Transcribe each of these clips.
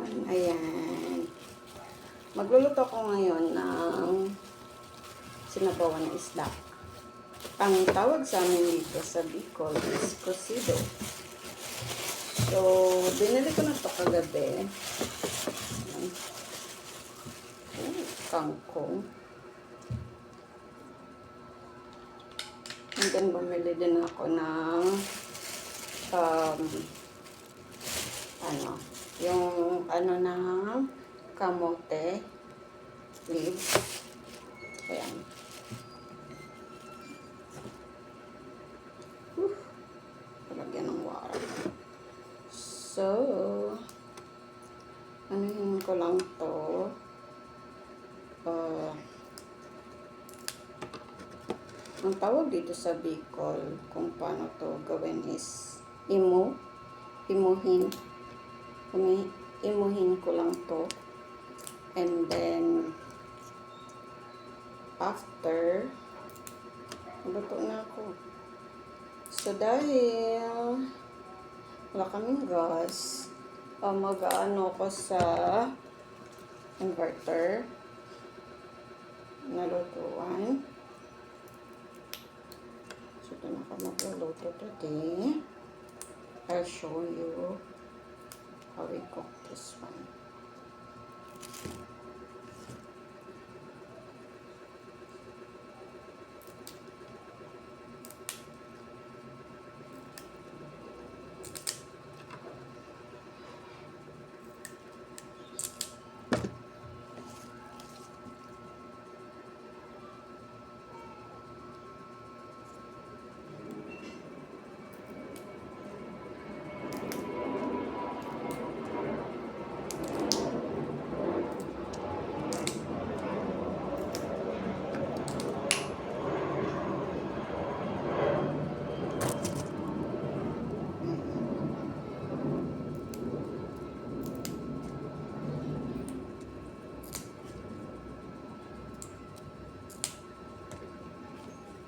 Ayan. Magluluto ko ngayon ng sinabawan na isda. Ang tawag sa amin dito sa Bicol is cocido. So, binili ko na ito kagabi. Kangkong. And then, bumili din ako ng yung na kamote leaves. Ayan. Palagyan ng water. So, anuhin ko lang to. Ang tawag dito sa Bicol kung paano to gawin is imuhin ko lang to, and then after luto na ako. So dahil wala kaming gas, mag-aano ko sa inverter na lutuan. So ito na ako magluluto today. I'll show you how we cook this one.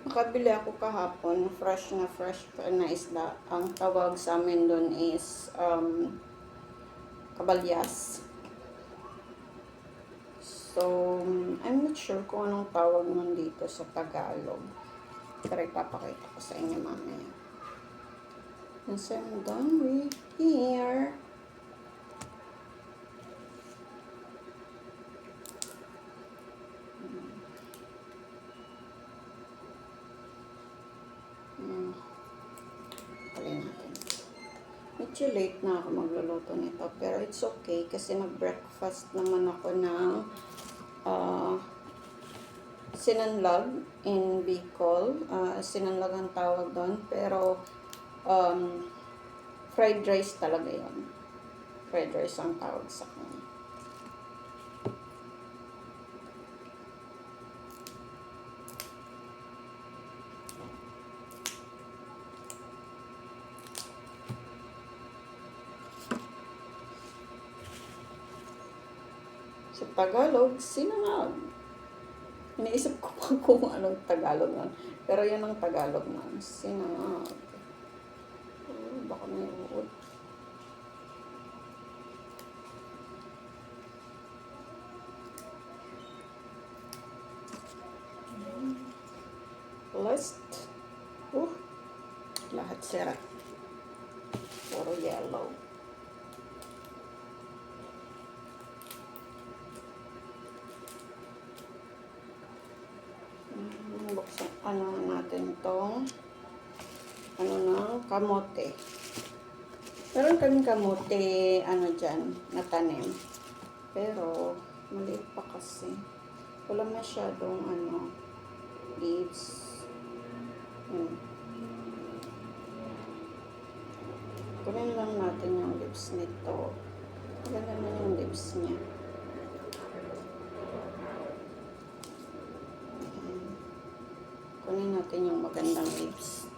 Nakabili ako kahapon, fresh na isda. Ang tawag sa amin doon is kabalyas. So, I'm not sure kung anong tawag nun dito sa Tagalog. Pero ipapakita ko sa inyo mamaya. And so, I'm done with here. Medyo late na ako magluluto nito, pero it's okay kasi nag-breakfast naman ako ng sinanlag in Bicol. Sinanlag ang tawag doon, pero fried rice talaga yun. Fried rice ang tawag sa kanya. Sa Tagalog, sinangag. Iniisip ko pa kung anong Tagalog nun. Pero yan ang Tagalog nun. Sinangag. Baka may uod. Last. Lahat sira. Puro yellow. Buksan natin tong kamote. Meron kaming kamote dyan na tanim, pero maliit pa kasi, wala masyadong leaves. Kunin lang natin yung leaves nito. Maganda na yung leaves niya. Kunin natin yung magandang leaves.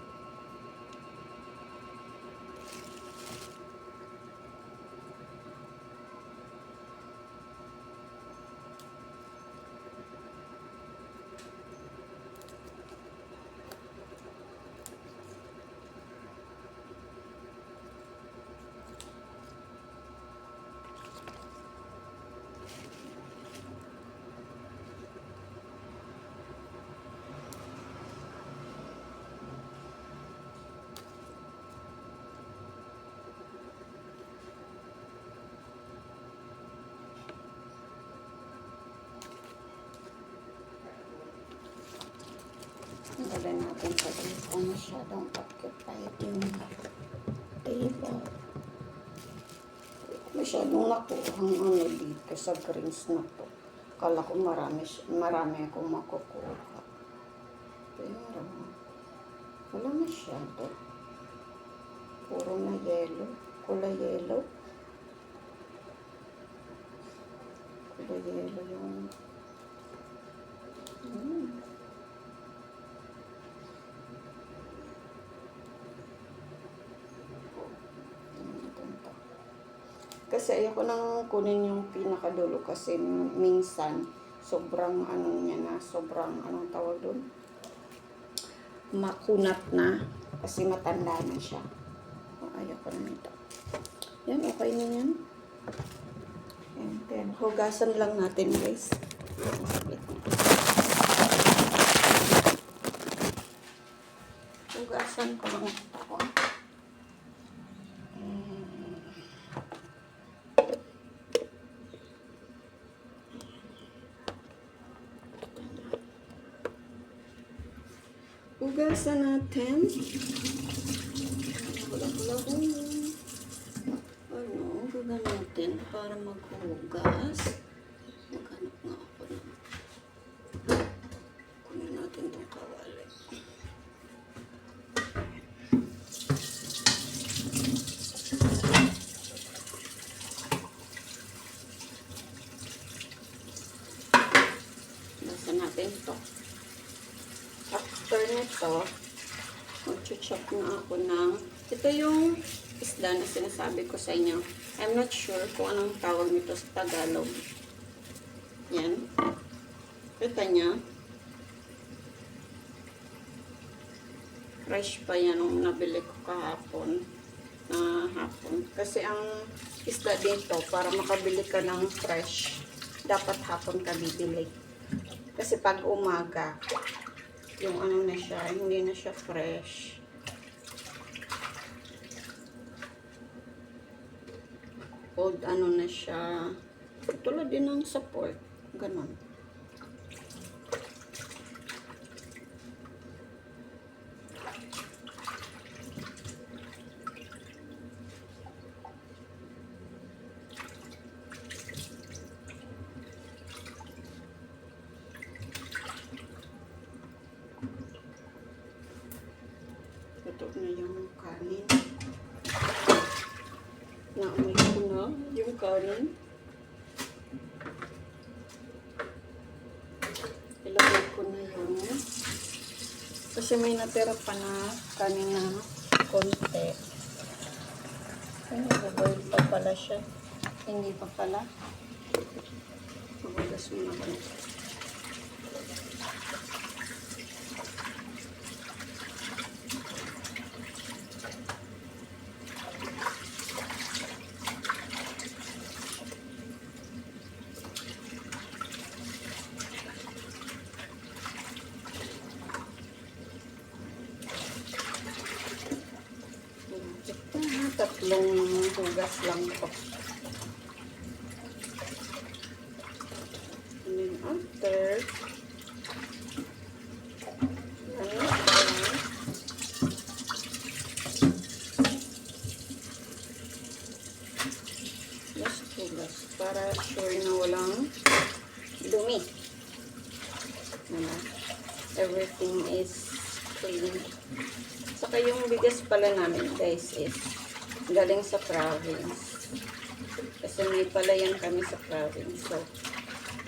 natin sa dito masyadong occupied yung table. Masyadong nakuha ang ano dito sa greens na to. Kala ko marami akong makukuha. Pero wala masyado. Puro na yellow. Kulay yellow. Kulay yellow yung Kasi ayoko nang kunin yung pinakadulo kasi minsan sobrang anong niya na, sobrang anong tawag doon? Makunat na kasi matanda na siya. Ayoko na nito. Yan, okay na yan. And then, hugasan lang natin guys. Hugasan ko lang ito. Hugasan natin. Wala kung ano, gagamitin para maghugas. Maghanap nga ako na. Kunin natin itong kawali. Hugasan natin ito. After nito, mag-chop na ako ng, ito yung isda na sinasabi ko sa inyo. I'm not sure kung anong tawag nito sa Tagalog. Yan. Kita niya. Fresh pa yan nung nabili ko kahapon. Hapon. Kasi ang isda dito, para makabili ka ng fresh, dapat hapon ka bibili. Kasi pag umaga, yung ano na siya, hindi na siya fresh. Old ano na siya. Tulad din ng sa pork. Ganon. Ito na yung kanin. Naamoy ko na yung kanin. Ilagay ko na yun. Kasi may natira pa na kanin na konti. Ay, nag-boil pa pala siya. Hindi pa pala. Magugas mo na ba? Tatlong hugas lang po. And then after, just hugas para sure na walang dumi. Everything is clean. Saka yung bigas pala namin guys is galing sa province. Kasi may palayan kami sa province. So,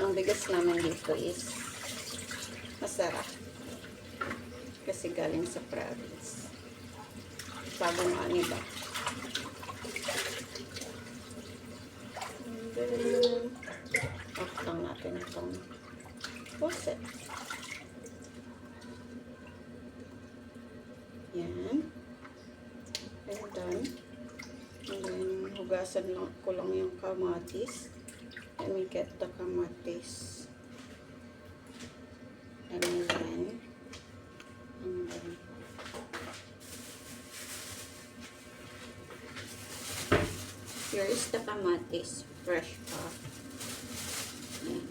ang bigas namin dito is masarap. Kasi galing sa province. Bagong ani ba? And then, off lang natin itong faucet. Yan. And done. And then, hugasan lang ko lang yung kamatis. Let me get the kamatis. And then, here is the kamatis. Fresh pa. Yan.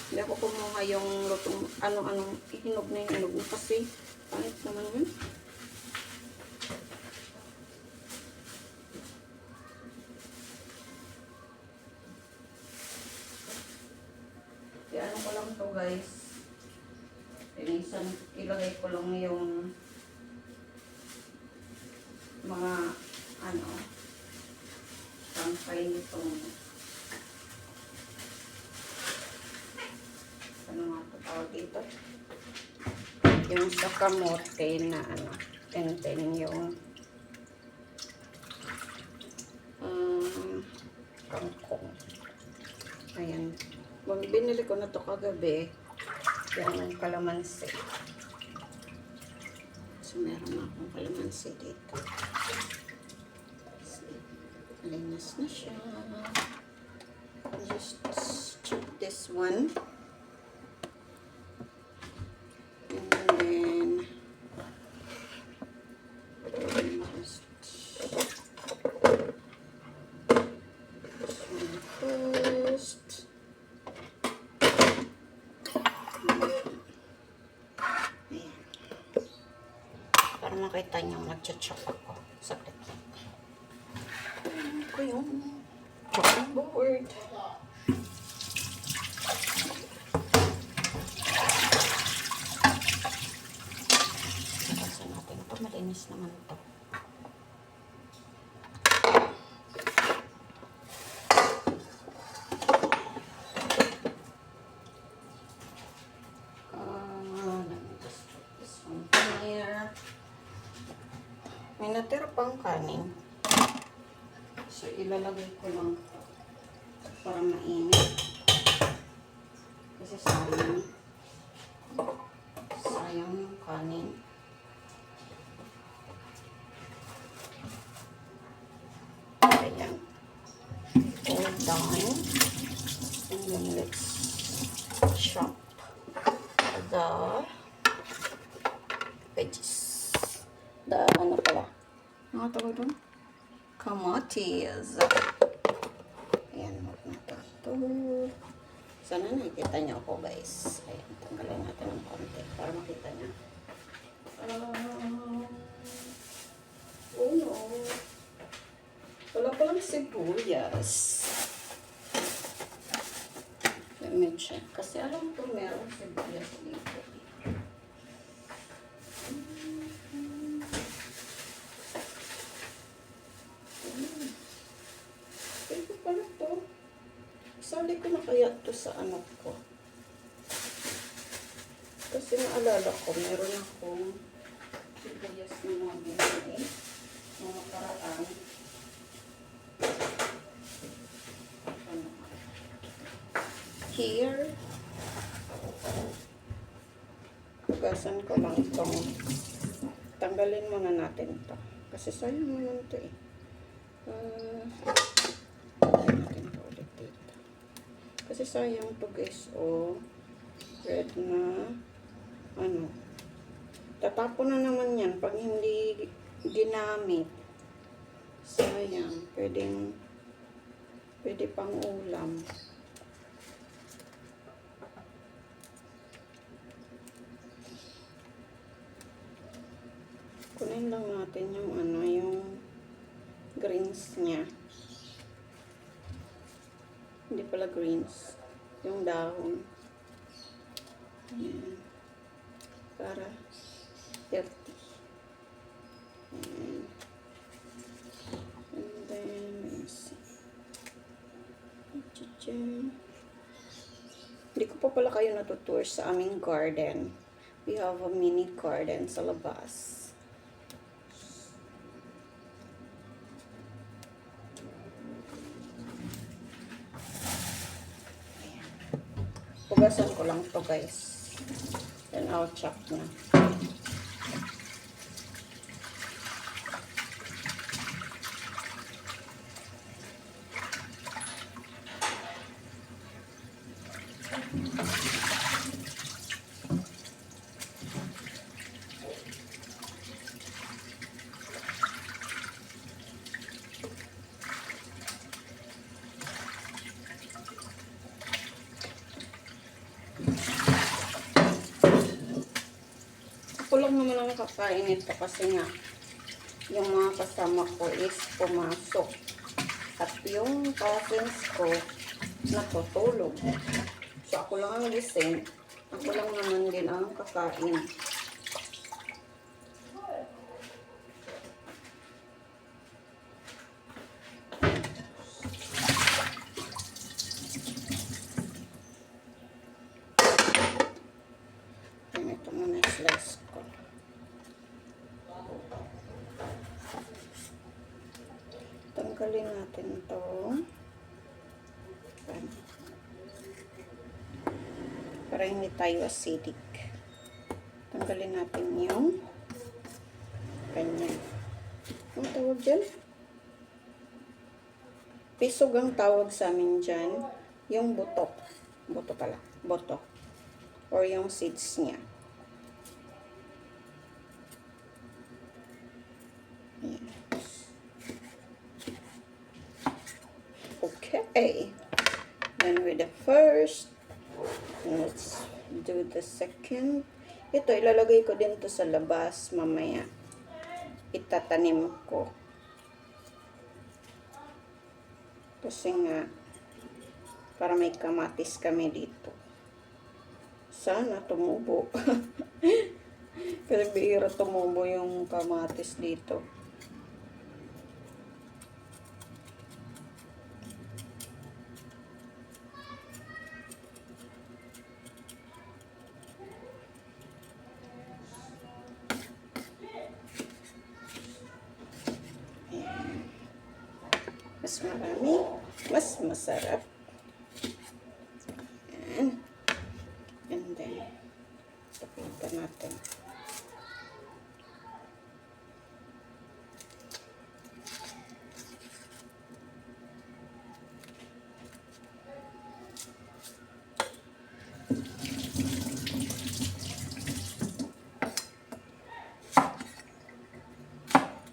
Hindi ako kumuha yung lutong, ano-anong hinog na yung hinog mo kasi pangit naman yun. Kaya ano ko lang to guys. Ilagay ko lang yung mga ano pangkay nitong ano nga ito tawag dito, yung sa kamote na ano, and then yung kangkong. Ayan, binili ko na to kagabi, yung kalamansi. So meron na akong kalamansi dito. Linas na siya. Just chop this one. And then just this one first. Ayan. Para makita niyo nag-chop ako. Sakit lang. Ko yung chopping board. Basan natin ito. Malinis naman ito. Let me just put this one here. May natira pang kanin. So, ilalagay ko lang para mainit. Kasi sayang. Sayang yung kanin. Ayan. All done. And then let's chop the veggies. The ano pala? Ano tawag doon? Kamotes. Ayan, huwag na ito. Sana nakikita niyo ako guys. Ayan, tanggalin natin ng konti para makita niyo. Oh no. Wala palang sibuyas. Let me check. Kasi alam ko meron sibuyas dito. Sali ko na kaya ito sa anak ko. Kasi naalala ko, meron akong sibuyas na mga binili. Mga karaan. Here. Hugasan ko lang itong. Tanggalin muna natin ito. Kasi sayang naman ito eh. Kasi sayang to guys, oh. Red na, ano. Tatapon na naman yan pag hindi ginamit. Sayang. Pwede pang ulam. Kunin lang natin yung ano, yung greens niya. Hindi pala greens. Yung dahon. Ayan. Para healthy. Ayan. And then, let's see. Hindi ko pa pala kayo natutour sa aming garden. We have a mini garden sa labas. Hugasan ko lang to guys. Then I'll chop na. lang naman ang kakain ito kasi nga yung mga kasama ko is pumasok. At yung cousins ko natutulog. So ako lang ang gising. Ako lang naman din ang kakain. Ito muna slice ko. Tanggalin natin ito. Para hindi tayo acidic. Tanggalin natin yung ganyan. Ang tawag dyan? Pisog ang tawag sa amin dyan. Yung buto. Buto pala. Buto. Or yung seeds niya. Okay. Then with the first, let's do the second. Ito, ilalagay ko din to sa labas mamaya. Itatanim ko. Kasi nga, para may kamatis kami dito. Sana tumubo. Kasi bihira tumubo yung kamatis dito. Mas marami, mas masarap. Ayan. And then, tapitan natin.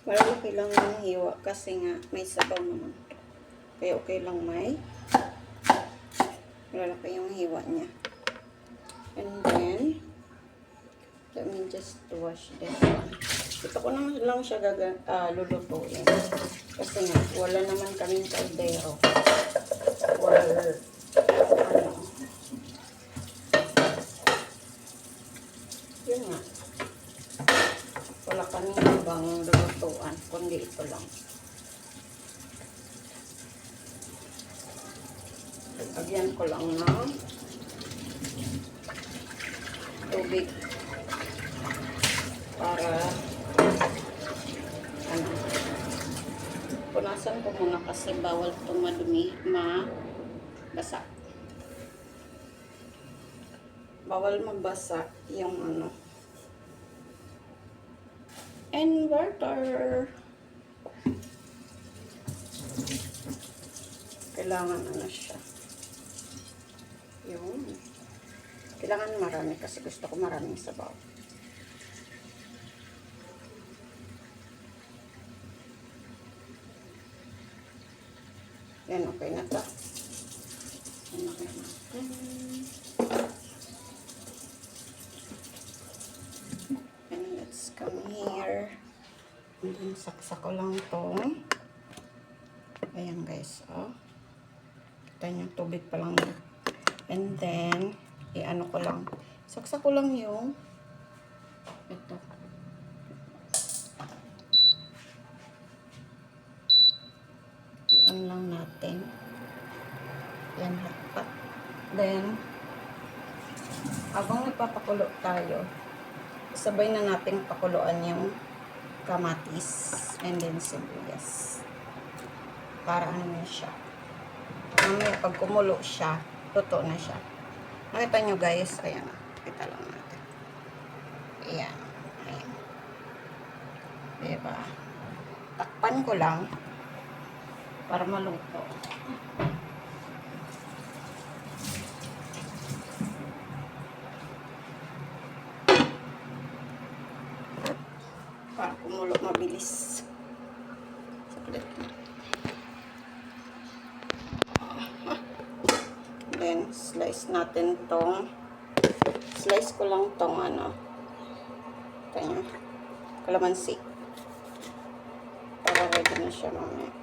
Malaki lang yung hiwa kasi nga may sabaw naman. Kaya okay lang may malalaki yung hiwa niya. And then, let me just wash this one. Ito ko naman lang siya lulutuin. Kasi nga, wala naman kaming kaldero. Or, ano. Yun nga. Wala kaming ibang lulutuan, kundi ito lang. Lagyan ko lang ng tubig para ano, punasan ko muna kasi bawal itong madumi, mabasa. Bawal mabasa yung ano, inverter. Kailangan ano siya. Yun. Kailangan marami kasi gusto ko maraming sabaw. Yan, okay na to. Yan, okay na. And let's come here. And then, saksak ko lang to. Ayan guys, oh. Kita nyo, tubig pa lang. And then, i-ano ko lang. Saksak ko lang yung ito. I-ano lang natin. Yan, hapat. Then, habang nagpapakulo tayo, sabay na natin pakuluan yung kamatis and then sibuyas. Para ano na siya. Mamaya pag kumulo siya, luto na siya. Nakita nyo guys, ayan na. Kita lang natin. Ayan. Ayan. Diba? Takpan ko lang para maluto. Para kumulo mabilis. Saglit na. Then, slice natin tong, slice ko lang tong ano, Kita niyo. Kalamansi. Para ready na siya mamaya.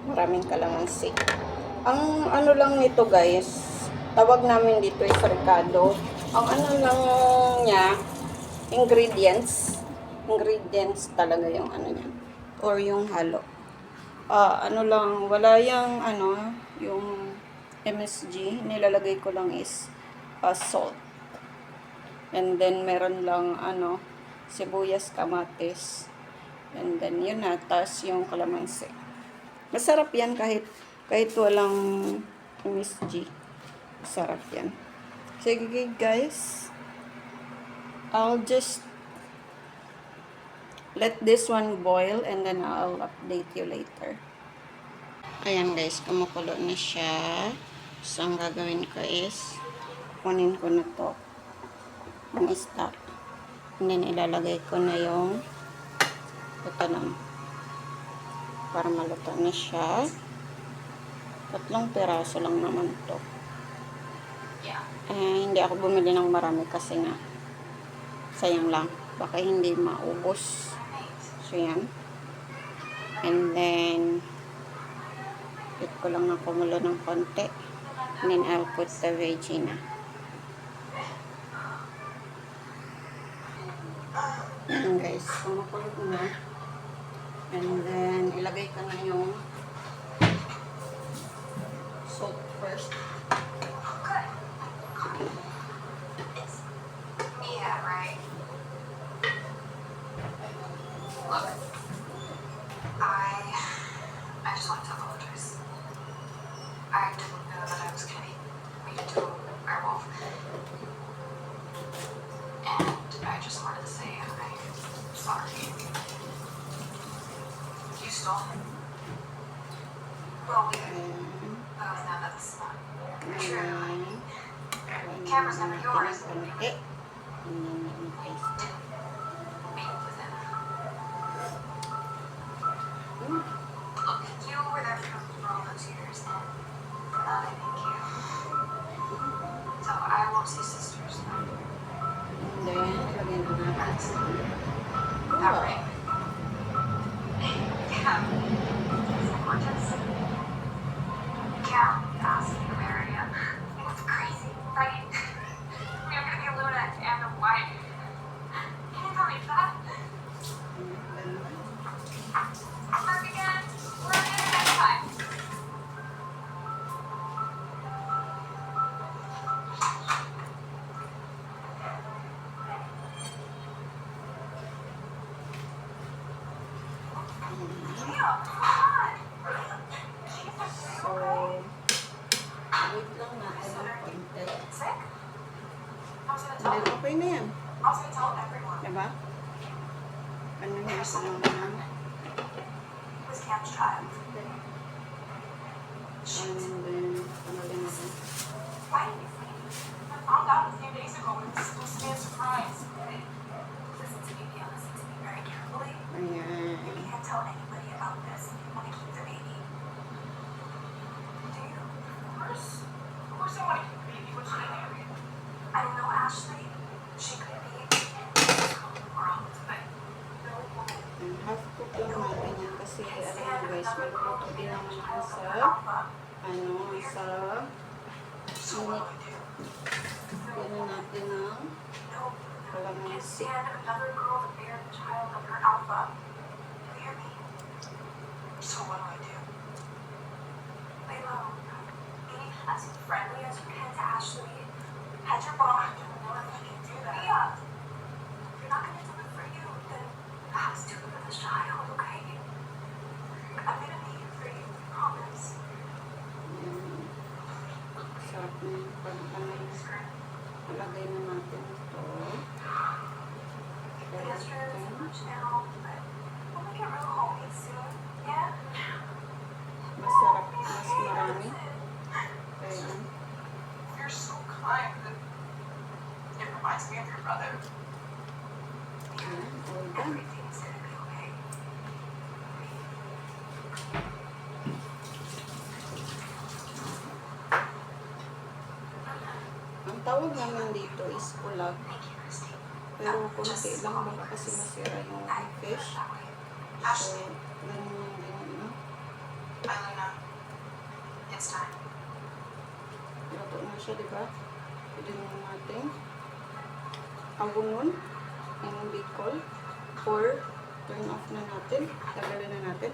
Maraming kalamansi. Ang ano lang nito guys, tawag namin dito is ricado. Ang ano lang niya, ingredients talaga yung ano niya, or yung halo. Ano lang, wala yung ano, yung MSG, nilalagay ko lang is salt. And then meron lang ano, sibuyas, kamatis. And then yun na, tas yung kalamansi. Masarap yan kahit walang MSG. Masarap yan. Sige guys. I'll just let this one boil and then I'll update you later. Ayan guys, kumukulo na siya. So, ang gagawin ko is kunin ko na to. Ang stock. And then ilalagay ko na yung ito lang. Para maluto na siya. 3 piraso lang naman to. Hindi ako bumili ng marami kasi nga sayang lang. Baka hindi maubos. So, yan. And then wait ko lang na kumulo ng konti. And then I'll put the veggie na. Yan guys. Kumukulo na. And then ilagay ka na yung salt first. Yeah, right. Look, I just wanted to apologize. I didn't know that I was gonna be made into a werewolf. And I just wanted to say I'm sorry. You stole him. Well, we both know that's not true. Camera's never yours. Konti. And then paste. Meet with him. Look, you were there for all those years, and for that I thank you. So I won't say sisters. And then ilagay na natin. Friends. That ring. Yeah. Isn't it gorgeous? Cal asked me to marry him. It's crazy, right? You're gonna be Luna and a wife. Can you believe that? Mark again. We're gonna do it next time. Yeah, come on. So, wait lang natin ng konti. Sick? I was gonna And tell then okay na yan. I was gonna tell everyone. Diba? Ano na isa lang naman. It was Cam's child. And then, ano din natin. Why didn't you say? I found out a few days ago and it was supposed to be a surprise. Listen to me, Gail. Listen to me very carefully. Ayan. You can't tell anybody about this if you want to keep the baby. Do you? Of course I want to keep the baby. What's she married? I don't know, Ashley. She could be in this world, but no woman Half cook lang natin yan kasi can alam stand mo guys, another girl maluto to din bear a naman child ako from sa her alpha. sa So what do we do? Gano'n natin ng No woman can kalamansi. stand another girl to bear the child of her alpha. You hear me? So what do I do? Lay low. Be as friendly as you can to Ashley. Had your bond. I don't know if I can do that. Yeah. If you're not gonna do it for you, then perhaps do it for this child, okay? I'm gonna be here for you, I promise. Ayan. Sarap na yung palagay na natin ito. Yesterday was lunch now, but we'll make it real homey soon. Yeah? Masarap, mas marami. Ayan. You're so kind. It reminds me of your brother. tawag namin dito is ulag. Pero konti lang, baka kasi masira yung fish. So, ganun yung ganun. Elena, it's time. Luto na siya, di ba? Pwede na natin abunon yung bicol or turn off na natin. Tagalin na natin.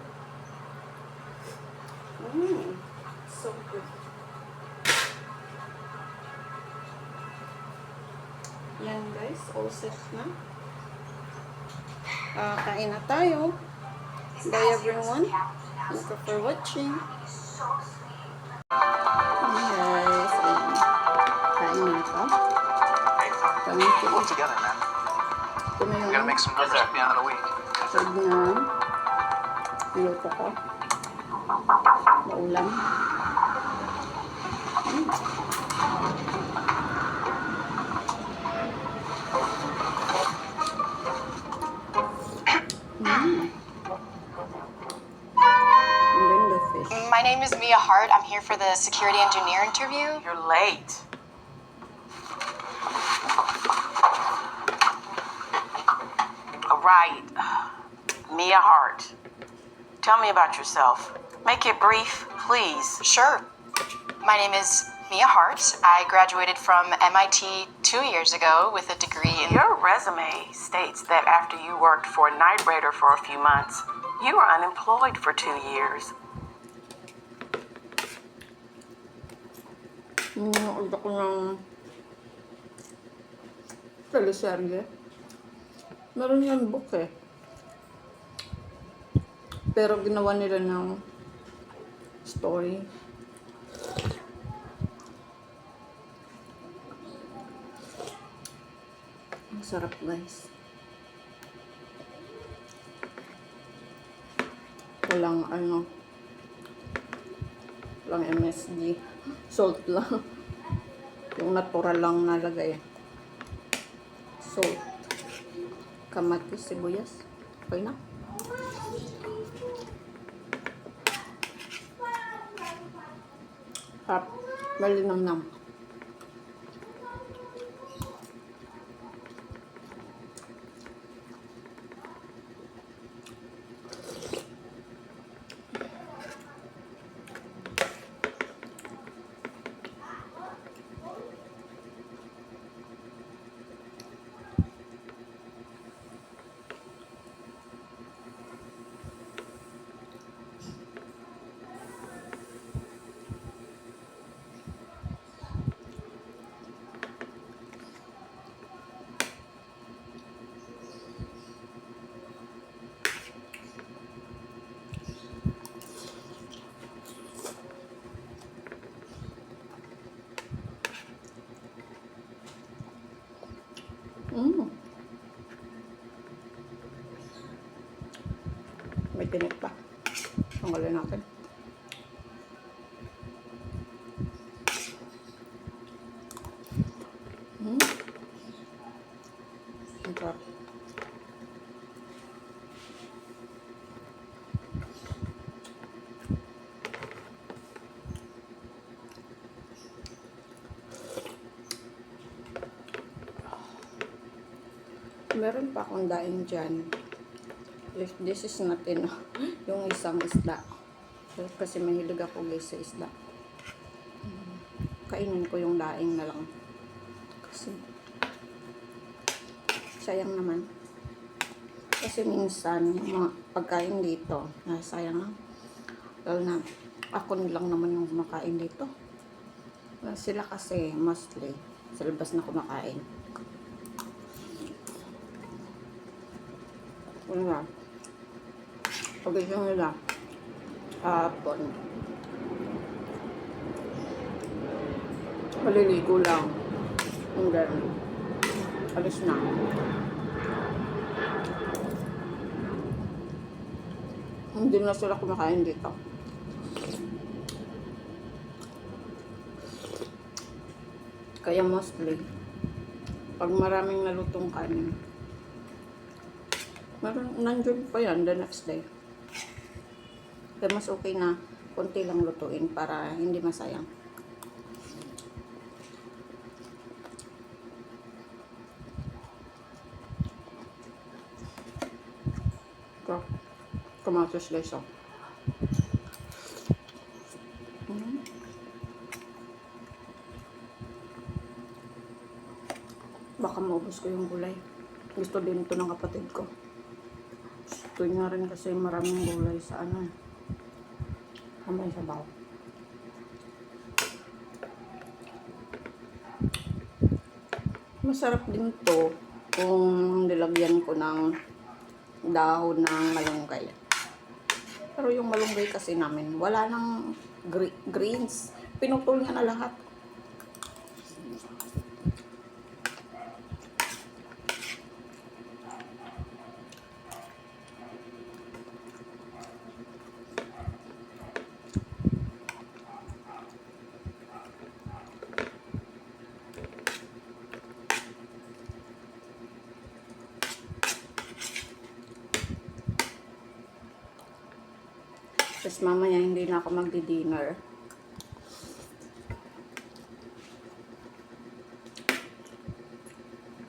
So good. Yan guys, all set na. Kain na tayo. Bye everyone. Thank you for watching. Guys, ayan. Kain na ito. Thank you. Pull together, man. Ito na We gotta yung make some numbers at the end of the week. food na niluto ko. Maulam. And then the fish. My name is Mia Hart. I'm here for the security engineer interview. You're late. All right. Mia Hart. Tell me about yourself. Make it brief, please. Sure. My name is Mia Hart. I graduated from MIT 2 years ago with a degree in. Your resume states that after you worked for Knight Raider for a few months, you were unemployed for 2 years. Nanood ako ng teleserye. Meron yan book eh. Pero ginawa nila ng story. Ang sarap guys. Walang walang MSG. Salt lang. Yung natural lang nalagay. Salt. Kamatis, sibuyas. Okay na. Harap. Malinamnam. May tinik pa. Tanggalin natin. Ang sarap. Meron pa akong daing dyan. This is not enough. Yung isang isda. Kasi mahilig ako guys sa isda. Kainin ko yung daing na lang. Kasi sayang naman. Kasi minsan yung mga pagkain dito, sayang lang. Lalo na ako nilang naman yung kumakain dito. Sila kasi mostly sa labas na kumakain. Wala. Pagising nila. Hapon. Maliligo lang. And then, alis na. Hindi na sila kumakain dito. Kaya mostly, pag maraming nalutong kanin, nandun pa yan the next day. Kaya mas okay na konti lang lutuin para hindi masayang. kamatis guys, oh. Baka maubos ko yung gulay. Gusto din ito ng kapatid ko. Gusto niya rin kasi maraming gulay sa ano. Kamay sa baw. Masarap din to kung nilagyan ko ng dahon ng malunggay. Pero yung malunggay kasi namin, wala nang greens. Pinutol niya na lahat. Tapos mamaya hindi na ako magdi-dinner.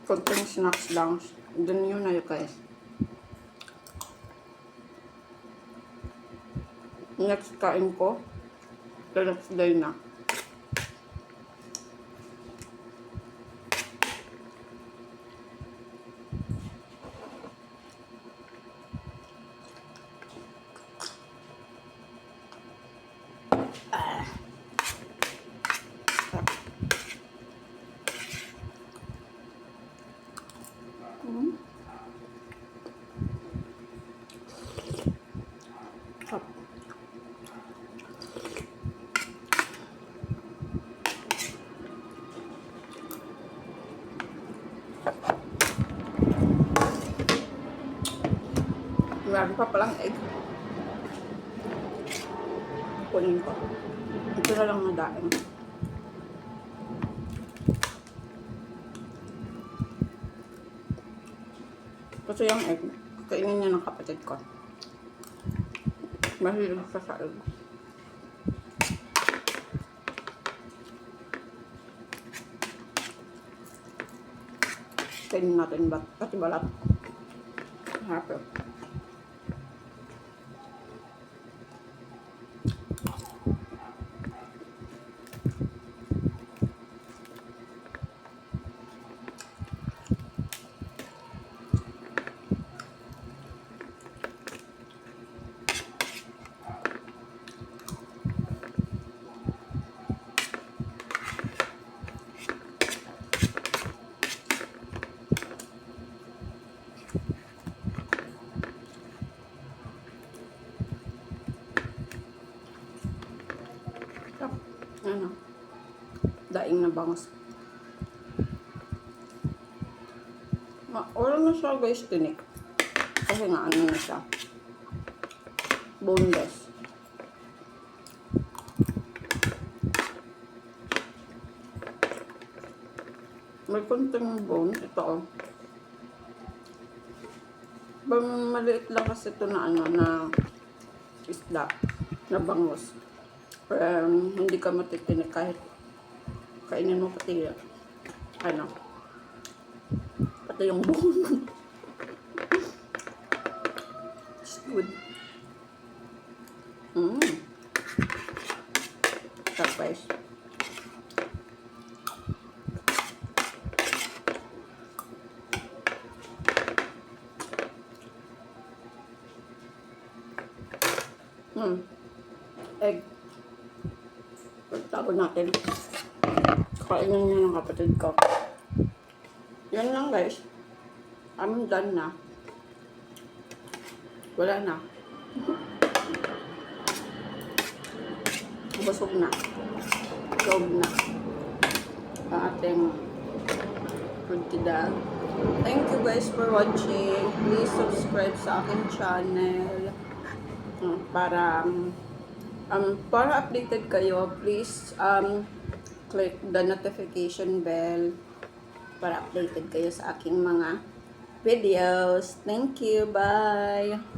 Konting snacks lang. Dun yun na yun guys. Next kain ko, the next day na. Meron pa palang egg. Kunin ko. Ito na lang nadaing. Kasi yung egg, kainin niya ng kapatid ko. Mahilig siya sa egg. Kainin natin pati balat. Happy. Ano? Daing na bangus. Wala na siya guys, tinik. Kasi nga ano na siya. Boneless. May konting bone. Ito oh. Maliit lang kasi ito na ano na isda na bangus. Pero hindi ka matitinik kahit kainin mo pati ano pati yung bone. It's good. Tapos egg. Tago natin. Kainin niya ng kapatid ko. Yan lang guys. I'm done na. Wala na. Busog na. Log na. Ang ating pagtida. Thank you guys for watching. Please subscribe sa aking channel. Para updated kayo, please click the notification bell para updated kayo sa aking mga videos. Thank you. Bye!